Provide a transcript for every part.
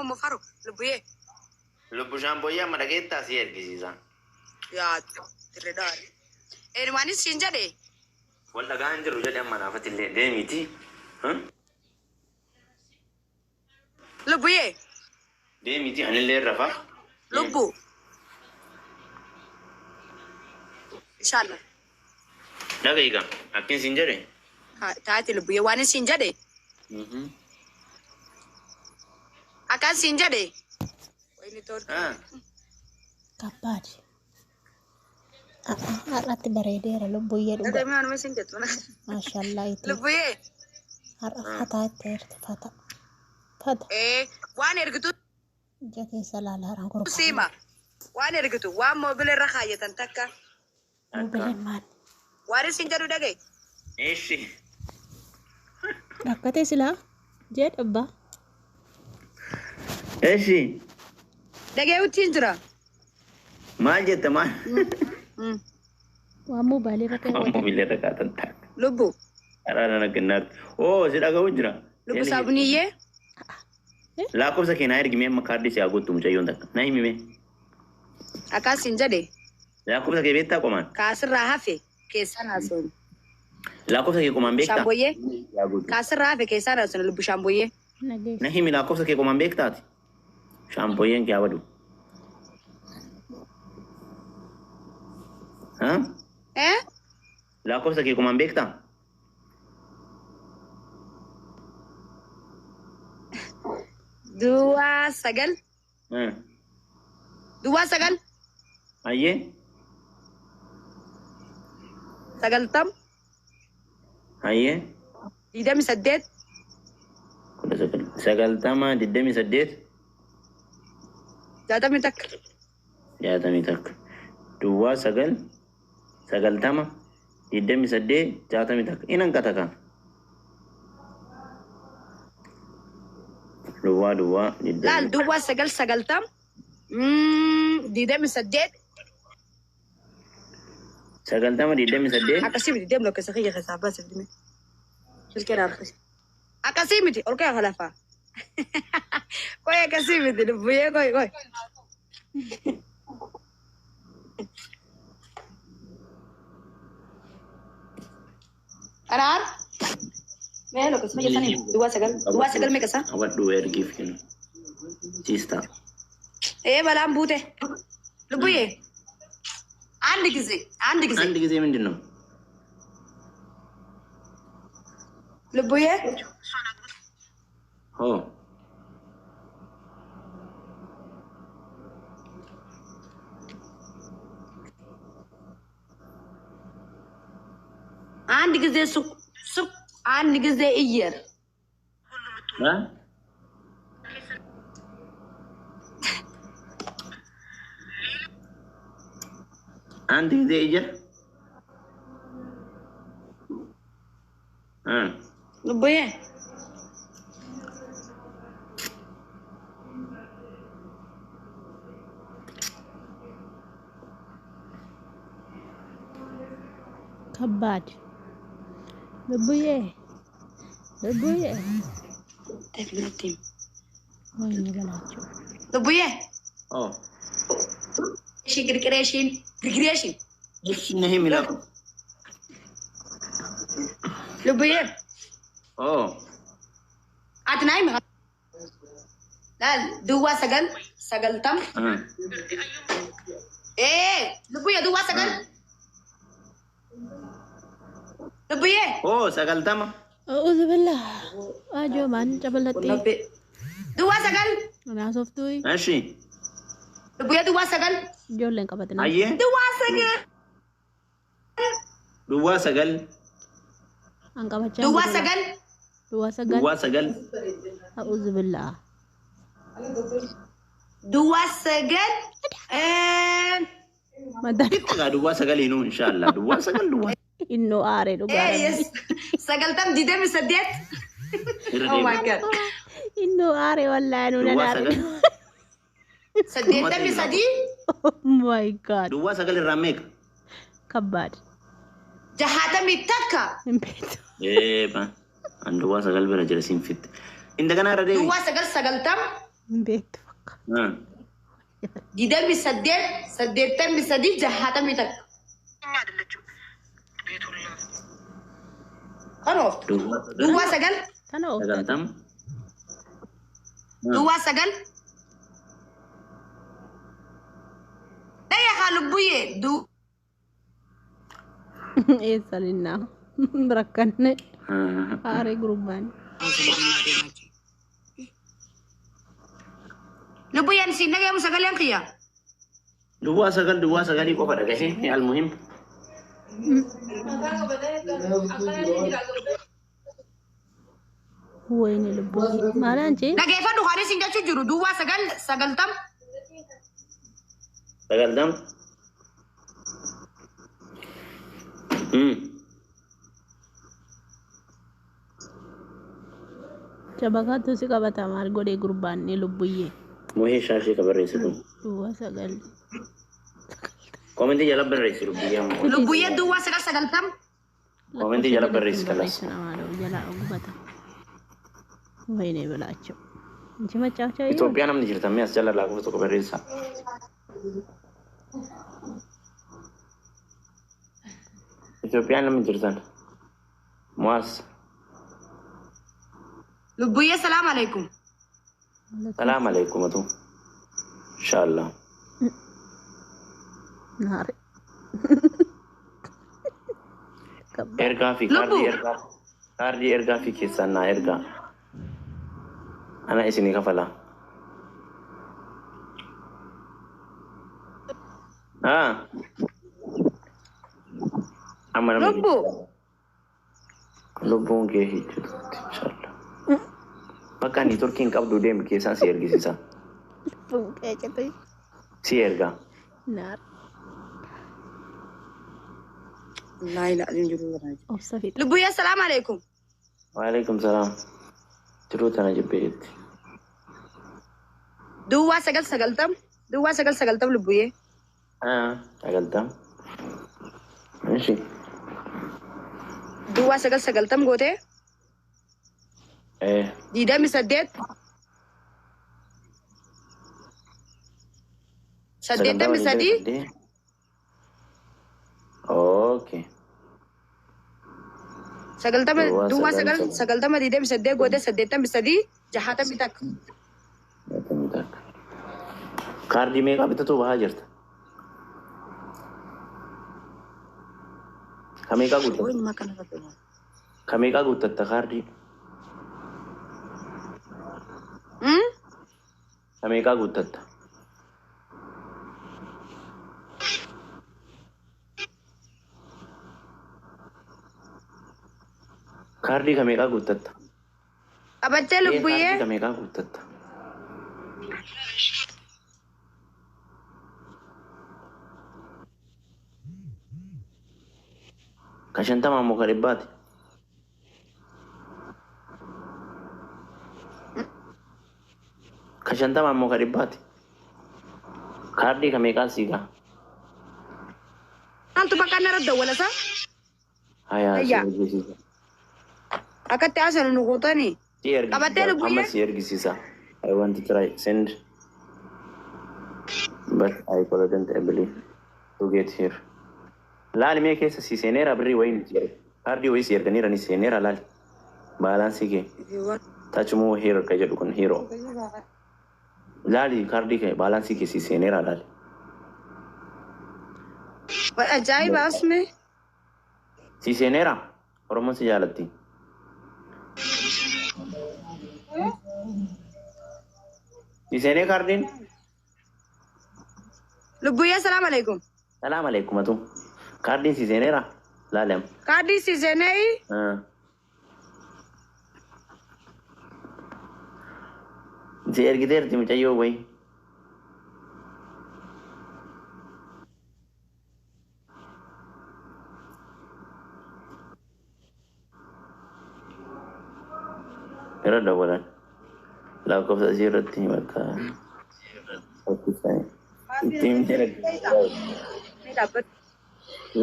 mo faro lubuye Lubbu shamboyyaa madhageettaa si ergisiisa. yaa tiredar ermani sinjade Wal dhagaan jiru jedhe amma naafatillee deemiti. lubuye Deemiti anillee rafa. lubbu inshallah Dhaga'iiga akkin sin jedhe. taati lubuye waan sinjade akan sinjade ini tor Kabar. Har'atti bareedeera lubbuyye dhuga. Dada mi anu mesin jetuna. Maashaallah itu. Lubuye. Har'a fataa itti hirte fata. Fata. Waan ergitu Ija keessa laalaaran gurgurama. sima. Waan ergitu waan mobile irra kaayatan takka. Mobileen maal? Waan sinjadu dagay. Eeshi. Rakkatee silaa jedh abbaa. Eeshi. Dagay uttiin jira. Maal jette maal? Waan mobaayilii irra Waan mobilee irra kaatan ta'a. Lubbu. Araara naggannaatti. Oo si dhaga'u jira. Lubbu saabuniyyee. Lakkoofsa keenyaa ergimee amma kaardii si haguuttu mucayyoon takka. Na himime. Akan sinjade. Lakkoofsa kee beektaa qomaan. Kaasirraa hafe keessan haasoo. Lakkoofsa kee qomaan beektaa? Shamboyyee. Kaasirraa hafe keessan haasoo lubbu shamboyyee. Na himi lakkoofsa kee qomaan beektaati. Shamboyyeen kee abadu. Lakkoofsa kee qomaan beektaa? Dua sagal. Dua sagal. Ayyee. Sagaltam. Ayyee. 28. 90 28 Jaatamii takka. 61 Duwwaa 9 90 28 61 inan kataka duwwaa Laal duwwaa sagal sagaltam. 28. 90 28 Akkasii miti deemnu akka sakiyya keessaa baasif dime. Shilkeen harkisi. Akkasii miti ol kee halafaa. Koy akkasii miti lubbuyee koy. Araar. Mee lo kasma jasani duwwaa sagal mee kasa. Awadhu ergiif kennu siista balaan buute. Lubbuyee. አንድ ጊዜ ምንድን ነው ልቡዬ ኦ አንድ ጊዜ ሱቅ አንድ ጊዜ እየር አንድ ጊዜ እየር ልቡዬ ከባድ ልቡዬ ተፍለቲም ወይኔ በላቸው ልቡዬ ኦ እሺ ግርግሬሽን እሺ ነህ የሚለው ልቡዬ ኦ አትናይ ማ ድዋ ሰገልተም ልቡዬ ድዋ ሰገል ልቡዬ ኦ ሰገልተማ أعوذ بالله أجو من جبلتي ድዋ ሰገል أنا صفتوي እሺ ልቡዬ ድዋ ሰገል جولين قبضنا አየ ድዋ ሰገል أنقبض ድዋ ሰገል أعوذ بالله ድዋ ሰገል ድዋ ሰገል ይኑ ኢንሻአላህ ድዋ ሰገል ድዋ إنه آري ሰገልተም ዲደም ሰደት Oh my god. إنه آري والله إنه نار سديتم سدي Oh my god دوا سجل الرميك كبار جهاتم يتكا نبيت إيه با عن دوا سجل برجل سين فيت إنت كنا ردي دوا سجلتم بيت فقط. ديدم بسديت سديتم بسديد جهاتم بتك خلاص دوا سجل أنا أوفت Sagaltam. دوا سجل لا يا خالبوي دو إيه سالنا بركني هاري جروبان لبوي أنا سينك يا مسجل يا خيا Dua sagal iko pada kasi. Al-muhim. وين البوي ما لانجي لا كيف أدو خالي سينك شجرو دوا سجل تم Sagaltam. شبكات سيكا بتا مار غودي جروبان ني لبوي Muhi shashi kabar resi tu. دوا سغل Komenti jala berresi rubiya. لبوي دوا سجل تم Komenti jala berresi kalas. جلا غبتا وين بلاچو انت ما چاو چاي Ethiopia nam dijirta me as jala lagu to kabar resa. Ethiopia nam dijirta. Muas. لبوي السلام عليكم Salam alaikum atu. Inshallah. نهار Erga fi kardi erga fi kisana erga. Ana isini kafala. Amana لبو lubbuun kee hiichuutu inshallah. Bakka inni turkiin qabdu deemi keessaan si ergisiisa. فوقي Si erga. نار لا لا جنجرو أوصفي لبوي السلام عليكم Waalaikum salam. Jiruu tana jibbeetti. دوا سجل تم لبوي Sagaltam. Ishi. دوا سجل تم قوتي ديدا مسدد سددت مسدي Okay. سجلتم دوا سجلتم ديدا مسدد قوتي سددت مسدي جهات بتك Kaardii meeqaa bitatu bahaa jirta? Kameeqaa guuttatta? وين ما كان هذا Kameeqaa guuttatta kaardii? Kameeqaa guuttatta? Kaardii kameeqaa guuttatta? أبتة Kaardii لبوي kameeqaa guuttatta? Kashantama ammoo ka dhibbaati. Kashantama ammoo ka dhibbaati. Kaardii kameeqaa siigaa? أنت بكرة نرد ولا سا Hayaa si Ayyaa. ergisiisa. أكتة عشان نقطني Si ergisiisa. Qabattee lubbuu Amma yee? si ergisiisa. I want to try send but I couldn't able to get here. Laali mee keessa si seeneera birrii wayin jire. Kaardii wayii si erganiira ni seeneera laali. Baalaansii kee. Tachumuu hero ka jedhu kun hero. Laali kaardii kee baalaansii kee si seeneera laali. عجائب اسمه Si seeneera. Oromoon si jaalatti. Si seenee kaardiin. لبوي السلام عليكم Salaam alaikum atu. Kaardiin si seeneera. Laali am. كاردي سيزني Si ergiteerti mucayyoo wayi. Yeroo dabalan lakkoofsa asii irratti bakka ittiin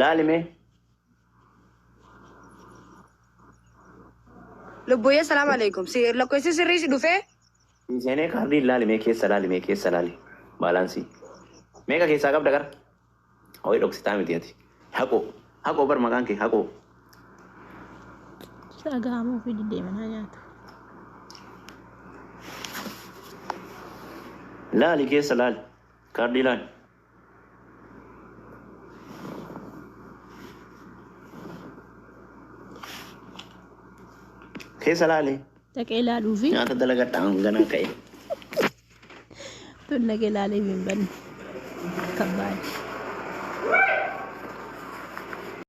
laalime لبوي السلام عليكم سي لو كويس سيري دفه Seenee kaardii ilaali mee keessa laali baalaansii. Meeqa keessaa qabda gara? Hawwi dhoksitaa miti ati. Haqoo bar maqaan kee haqoo. Sagaamoo fi deddeemanaa nyaatu. Laali keessa laali. Kaardii laali. Keessa laali. Dhaqee ilaaluu fi Nyaata dalagadhaan ganaa ka'e. tun dhaqee ilaalee hin banne. Kabbaadhi.